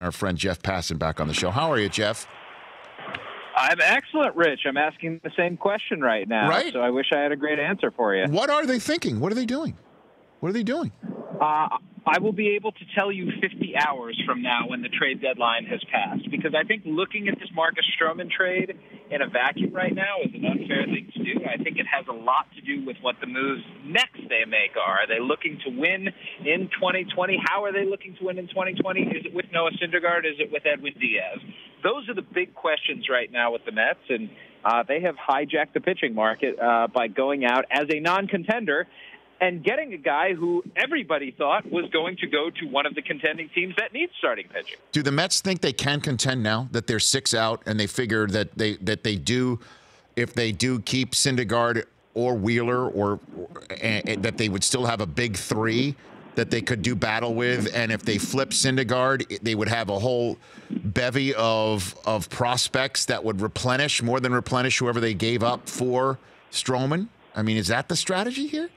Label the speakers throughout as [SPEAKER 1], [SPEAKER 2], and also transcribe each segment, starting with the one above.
[SPEAKER 1] Our friend Jeff Passan back on the show. How are you, Jeff?
[SPEAKER 2] I'm excellent, Rich. I'm asking the same question right now.
[SPEAKER 1] Right?
[SPEAKER 2] So I wish I had a great answer for you.
[SPEAKER 1] What are they thinking? What are they doing? What are they doing?
[SPEAKER 2] I will be able to tell you 50 hours from now when the trade deadline has passed, because I think looking at this Marcus Stroman trade in a vacuum right now is an unfair thing to do. I think it has a lot to do with what the moves next they make are. Are they looking to win in 2020? How are they looking to win in 2020? Is it with Noah Syndergaard? Is it with Edwin Diaz? Those are the big questions right now with the Mets, and they have hijacked the pitching market by going out as a non-contender and getting a guy who everybody thought was going to go to one of the contending teams that needs starting pitching.
[SPEAKER 1] Do the Mets think they can contend now that they're 6 out, and they figure that they do, if they do keep Syndergaard or Wheeler, or that they would still have a big 3 that they could do battle with, and if they flip Syndergaard, they would have a whole bevy of prospects that would more than replenish whoever they gave up for Stroman? I mean, is that the strategy here?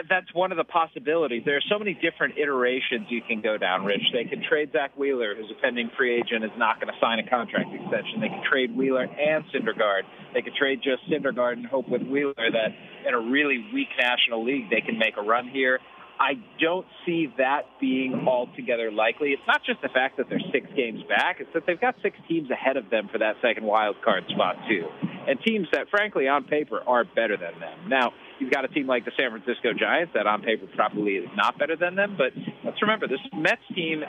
[SPEAKER 2] That's one of the possibilities. There are so many different iterations you can go down, Rich. They could trade Zach Wheeler, who's a pending free agent, is not going to sign a contract extension. They could trade Wheeler and Syndergaard. They could trade just Syndergaard and hope with Wheeler that in a really weak National League they can make a run here. I don't see that being altogether likely. It's not just the fact that they're 6 games back. It's that they've got 6 teams ahead of them for that second wild card spot, too. And teams that, frankly, on paper, are better than them. Now, you've got a team like the San Francisco Giants that on paper probably is not better than them. But let's remember, this Mets team,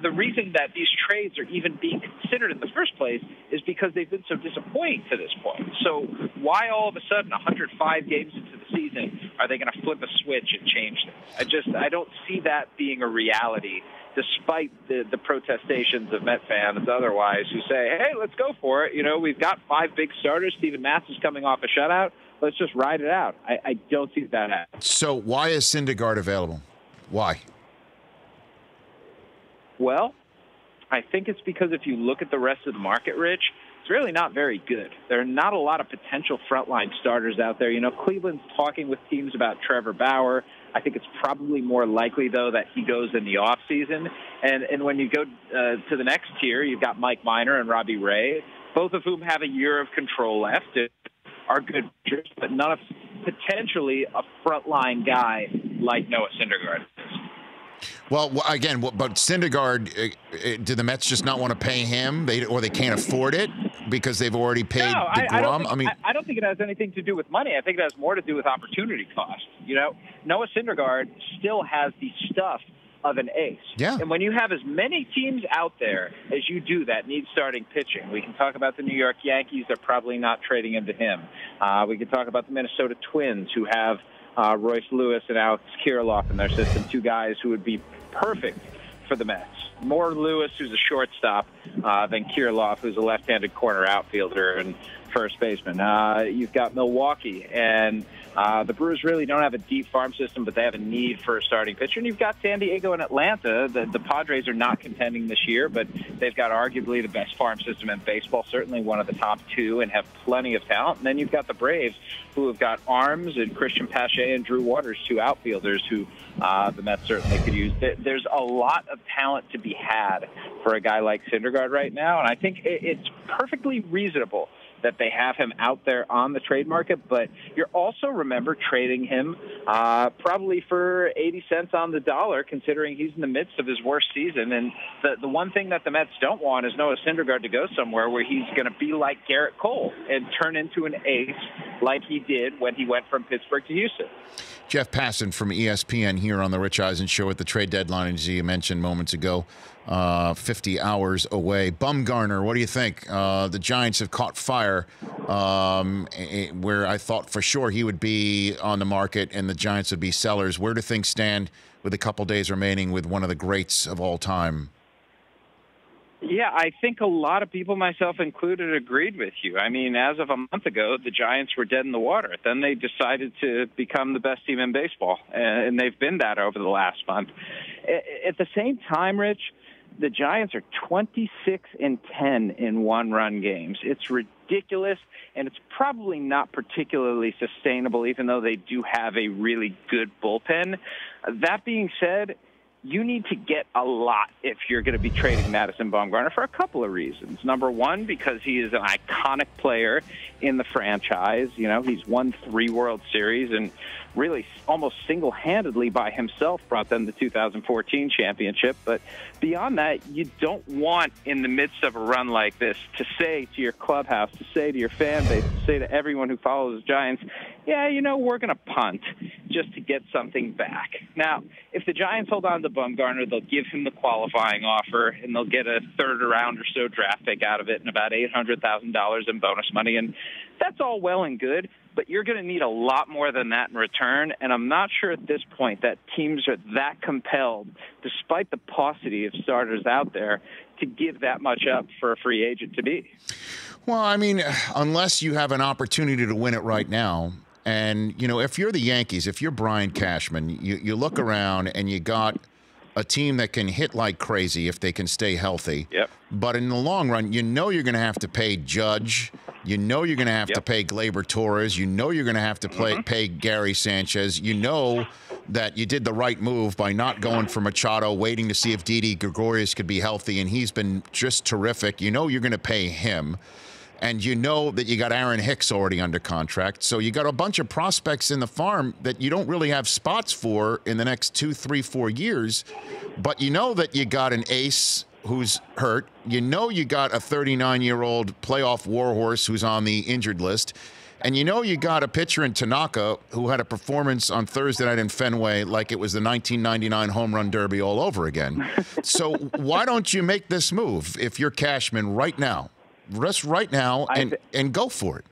[SPEAKER 2] the reason that these trades are even being considered in the first place is because they've been so disappointing to this point. So why all of a sudden, 105 games into the season, are they going to flip a switch and change things? I don't see that being a reality, despite the protestations of Met fans otherwise who say, hey, let's go for it. You know, we've got 5 big starters. Steven Matz is coming off a shutout. Let's just ride it out. I don't see that happening.
[SPEAKER 1] So why is Syndergaard available? Why?
[SPEAKER 2] Well, I think it's because if you look at the rest of the market, Rich, it's really not very good. There are not a lot of potential frontline starters out there. You know, Cleveland's talking with teams about Trevor Bauer. I think it's probably more likely, though, that he goes in the offseason. And when you go to the next tier, you've got Mike Minor and Robbie Ray, both of whom have a year of control left, are good pitchers, but none of potentially a frontline guy like Noah Syndergaard.
[SPEAKER 1] Well, again, but Syndergaard, do the Mets just not want to pay him, or they can't afford it because they've already paid DeGrom?
[SPEAKER 2] I don't think it has anything to do with money. I think it has more to do with opportunity cost. You know, Noah Syndergaard still has the stuff of an ace.
[SPEAKER 1] Yeah.
[SPEAKER 2] And when you have as many teams out there as you do that need starting pitching, we can talk about the New York Yankees. They're probably not trading him to him. We can talk about the Minnesota Twins, who have Royce Lewis and Alex Kirilloff in their system, 2 guys who would be perfect for the Mets. More Lewis, who's a shortstop, than Kirilloff, who's a left-handed corner outfielder and first baseman. You've got Milwaukee, and the Brewers really don't have a deep farm system, but they have a need for a starting pitcher. And you've got San Diego and Atlanta. The Padres are not contending this year, but they've got arguably the best farm system in baseball, certainly one of the top 2, and have plenty of talent. And then you've got the Braves, who have got arms, and Christian Pache and Drew Waters, 2 outfielders who the Mets certainly could use. There's a lot of talent to be had for a guy like Syndergaard right now, and I think it's perfectly reasonable that they have him out there on the trade market, but you're also, remember, trading him probably for 80 cents on the dollar, considering he's in the midst of his worst season. And the one thing that the Mets don't want is Noah Syndergaard to go somewhere where he's going to be like Garrett Cole and turn into an ace like he did when he went from Pittsburgh to Houston.
[SPEAKER 1] Jeff Passan from ESPN here on the Rich Eisen Show at the trade deadline, as you mentioned moments ago, 50 hours away. Bumgarner, what do you think? The Giants have caught fire where I thought for sure he would be on the market and the Giants would be sellers. Where do things stand with a couple days remaining with one of the greats of all time?
[SPEAKER 2] Yeah, I think a lot of people, myself included, agreed with you. I mean, as of a month ago, the Giants were dead in the water. Then they decided to become the best team in baseball, and they've been that over the last month. At the same time, Rich, the Giants are 26-10 in one-run games. It's ridiculous, and it's probably not particularly sustainable, even though they do have a really good bullpen. That being said, you need to get a lot if you're going to be trading Madison Bumgarner for a couple of reasons. Number one, because he is an iconic player in the franchise. You know, he's won 3 World Series and really almost single-handedly by himself brought them the 2014 championship. But beyond that, you don't want in the midst of a run like this to say to your clubhouse, to say to your fan base, to say to everyone who follows the Giants, yeah, you know, we're going to punt just to get something back. Now, if the Giants hold on to Bumgarner, they'll give him the qualifying offer, and they'll get a third-round or so draft pick out of it and about $800,000 in bonus money. And that's all well and good, but you're going to need a lot more than that in return, and I'm not sure at this point that teams are that compelled, despite the paucity of starters out there, to give that much up for a free agent to be.
[SPEAKER 1] Well, I mean, unless you have an opportunity to win it right now. And, you know, if you're the Yankees, if you're Brian Cashman, you look around and you got a team that can hit like crazy if they can stay healthy.
[SPEAKER 2] Yep.
[SPEAKER 1] But in the long run, you know you're going to have to pay Judge. You know you're going to have to pay Gleyber Torres. You know you're going to have to pay Gary Sanchez. You know that you did the right move by not going for Machado, waiting to see if Didi Gregorius could be healthy, and he's been just terrific. You know you're going to pay him. And you know that you got Aaron Hicks already under contract. So you got a bunch of prospects in the farm that you don't really have spots for in the next 2, 3, 4 years. But you know that you got an ace who's hurt. You know you got a 39-year-old playoff warhorse who's on the injured list. And you know you got a pitcher in Tanaka who had a performance on Thursday night in Fenway like it was the 1999 home run derby all over again. So why don't you make this move if you're Cashman right now? Rest right now and go for it.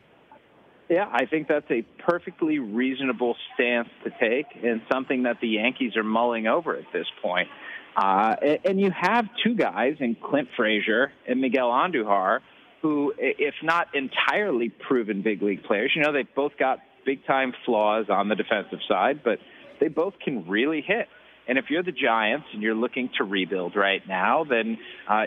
[SPEAKER 2] Yeah, I think that's a perfectly reasonable stance to take and something that the Yankees are mulling over at this point. And you have 2 guys in Clint Frazier and Miguel Andujar who, if not entirely proven big league players, you know, they've both got big-time flaws on the defensive side, but they both can really hit. And if you're the Giants and you're looking to rebuild right now, then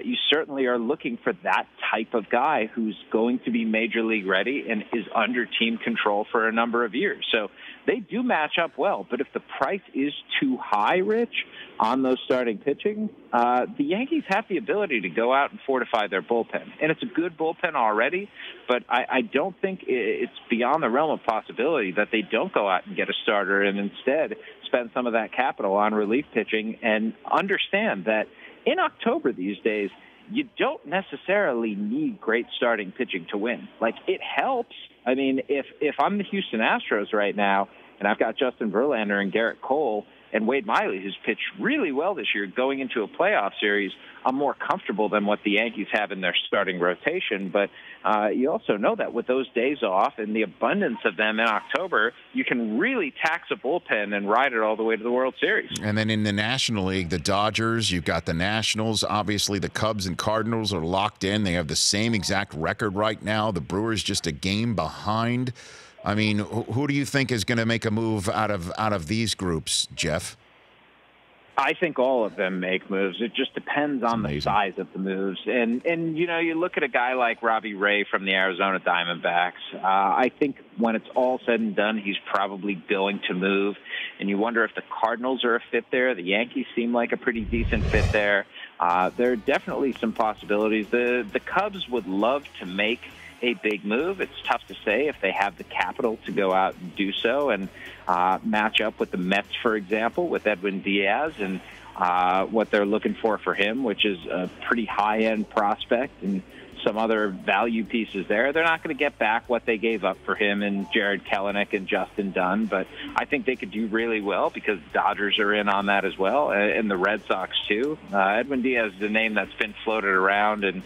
[SPEAKER 2] you certainly are looking for that type of guy who's going to be major league ready and is under team control for a number of years. So they do match up well. But if the price is too high, Rich, on those starting pitching, the Yankees have the ability to go out and fortify their bullpen. And it's a good bullpen already, but I don't think it's beyond the realm of possibility that they don't go out and get a starter and instead spend some of that capital on relief pitching and understand that in October these days, you don't necessarily need great starting pitching to win. Like, it helps. I mean, if I'm the Houston Astros right now and I've got Justin Verlander and Garrett Cole and Wade Miley, who's pitched really well this year going into a playoff series, I'm more comfortable than what the Yankees have in their starting rotation. But you also know that with those days off and the abundance of them in October, you can really tax a bullpen and ride it all the way to the World Series.
[SPEAKER 1] And then in the National League, the Dodgers, you've got the Nationals. Obviously, the Cubs and Cardinals are locked in. They have the same exact record right now. The Brewers just a game behind. I mean, who do you think is going to make a move out of these groups, Jeff?
[SPEAKER 2] I think all of them make moves. It just depends on the size of the moves. And you know, you look at a guy like Robbie Ray from the Arizona Diamondbacks. I think when it's all said and done, he's probably going to move. And you wonder if the Cardinals are a fit there. The Yankees seem like a pretty decent fit there. There are definitely some possibilities. The Cubs would love to make a big move. It's tough to say if they have the capital to go out and do so and match up with the Mets, for example, with Edwin Diaz and what they're looking for him, which is a pretty high-end prospect and some other value pieces there. They're not going to get back what they gave up for him and Jared Kelenic and Justin Dunn, but I think they could do really well because Dodgers are in on that as well, and the Red Sox too. Edwin Diaz is a name that's been floated around, and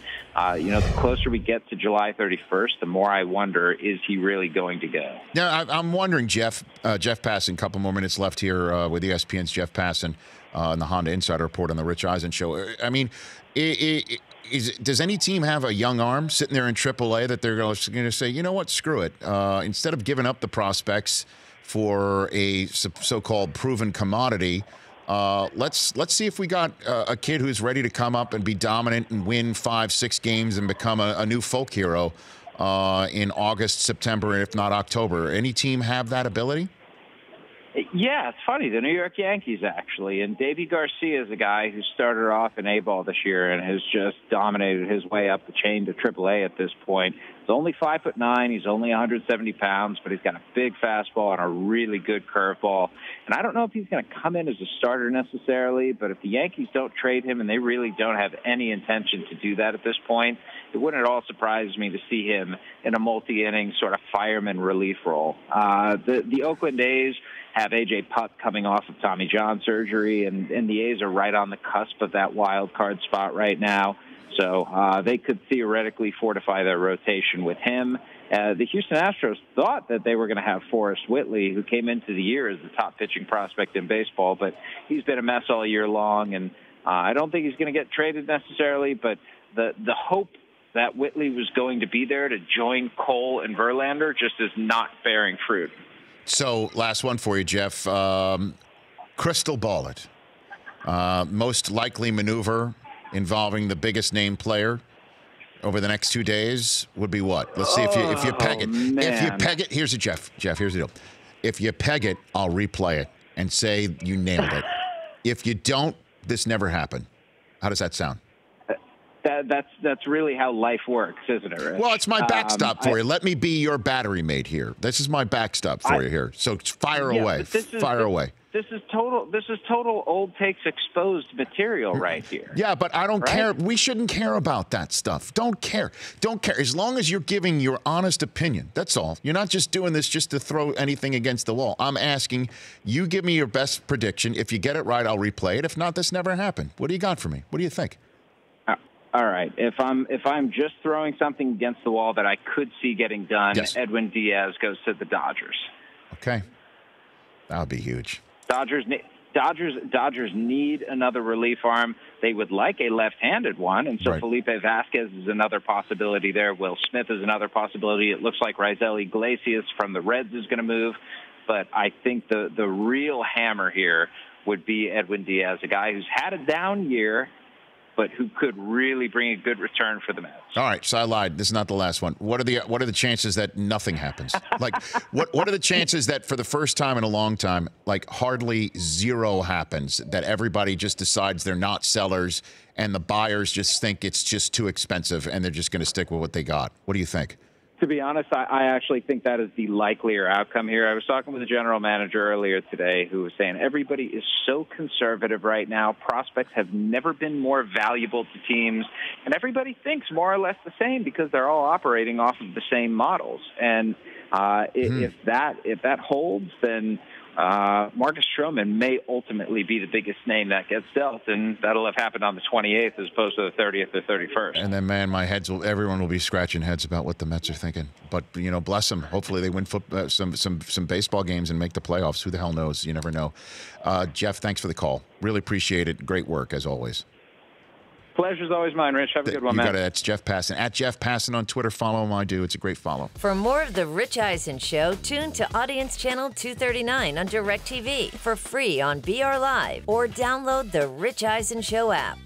[SPEAKER 2] you know, the closer we get to July 31st, the more I wonder, is he really going to go?
[SPEAKER 1] Yeah, I'm wondering, Jeff Passan, a couple more minutes left here with ESPN's Jeff Passan on the Honda Insider Report on the Rich Eisen Show. I mean, does any team have a young arm sitting there in AAA that they're going to say, you know what, screw it. Instead of giving up the prospects for a so-called proven commodity, let's see if we got a kid who's ready to come up and be dominant and win 5-6 games and become a new folk hero in August, September, and if not October. Any team have that ability?
[SPEAKER 2] Yeah, it's funny. The New York Yankees, actually. And Davy Garcia is a guy who started off in A-ball this year and has just dominated his way up the chain to AAA at this point. He's only 5'9". He's only 170 pounds, but he's got a big fastball and a really good curveball. And I don't know if he's going to come in as a starter necessarily, but if the Yankees don't trade him, and they really don't have any intention to do that at this point, it wouldn't at all surprise me to see him in a multi-inning sort of fireman relief role. The Oakland A's have A.J. Putt coming off of Tommy John surgery, and the A's are right on the cusp of that wild card spot right now. So they could theoretically fortify their rotation with him. The Houston Astros thought that they were going to have Forrest Whitley, who came into the year as the top pitching prospect in baseball, but he's been a mess all year long, and I don't think he's going to get traded necessarily, but the hope that Whitley was going to be there to join Cole and Verlander just is not bearing fruit.
[SPEAKER 1] So, last one for you, Jeff. Crystal ball it. Most likely maneuver involving the biggest name player over the next 2 days would be what? Let's see if you peg it.
[SPEAKER 2] Man.
[SPEAKER 1] If you peg it, here's a Jeff. Jeff, here's the deal. If you peg it, I'll replay it and say you nailed it. If you don't, this never happened. How does that sound?
[SPEAKER 2] That's really how life works, isn't it, Rich?
[SPEAKER 1] Well, it's my backstop for you. Let me be your battery mate here. This is my backstop for you here. So fire away. Fire away.
[SPEAKER 2] This is total old takes exposed material right here.
[SPEAKER 1] Yeah, but I don't care. We shouldn't care about that stuff. Don't care. Don't care. As long as you're giving your honest opinion. That's all. You're not just doing this just to throw anything against the wall. I'm asking you, give me your best prediction. If you get it right, I'll replay it. If not, this never happened. What do you got for me? What do you think?
[SPEAKER 2] All right. If I'm just throwing something against the wall that I could see getting done,
[SPEAKER 1] yes.
[SPEAKER 2] Edwin Diaz goes to the Dodgers.
[SPEAKER 1] Okay. That would be huge.
[SPEAKER 2] Dodgers need another relief arm. They would like a left-handed one, and so Felipe Vasquez is another possibility there. Will Smith is another possibility. It looks like Raisel Iglesias from the Reds is going to move, but I think the real hammer here would be Edwin Diaz, a guy who's had a down year, but who could really bring a good return for the Mets.
[SPEAKER 1] All right, so I lied. This is not the last one. What are the chances that nothing happens? Like, what are the chances that for the first time in a long time, like hardly zero happens, that everybody just decides they're not sellers and the buyers just think it's just too expensive and they're just going to stick with what they got? What do you think?
[SPEAKER 2] To be honest, I actually think that is the likelier outcome here. I was talking with the general manager earlier today who was saying everybody is so conservative right now. Prospects have never been more valuable to teams, and everybody thinks more or less the same because they're all operating off of the same models. And if that holds, then Marcus Stroman may ultimately be the biggest name that gets dealt, and that'll have happened on the 28th as opposed to the 30th or 31st.
[SPEAKER 1] And then, man, everyone will be scratching heads about what the Mets are thinking. But, you know, bless them. Hopefully they win some baseball games and make the playoffs. Who the hell knows? You never know. Jeff, thanks for the call. Really appreciate it. Great work, as always.
[SPEAKER 2] Pleasure's always mine, Rich. Have a good one, man.
[SPEAKER 1] You got it. That's Jeff Passan. At Jeff Passan on Twitter. Follow him. I do. It's a great follow.
[SPEAKER 3] For more of The Rich Eisen Show, tune to Audience Channel 239 on DirecTV for free on BR Live or download the Rich Eisen Show app.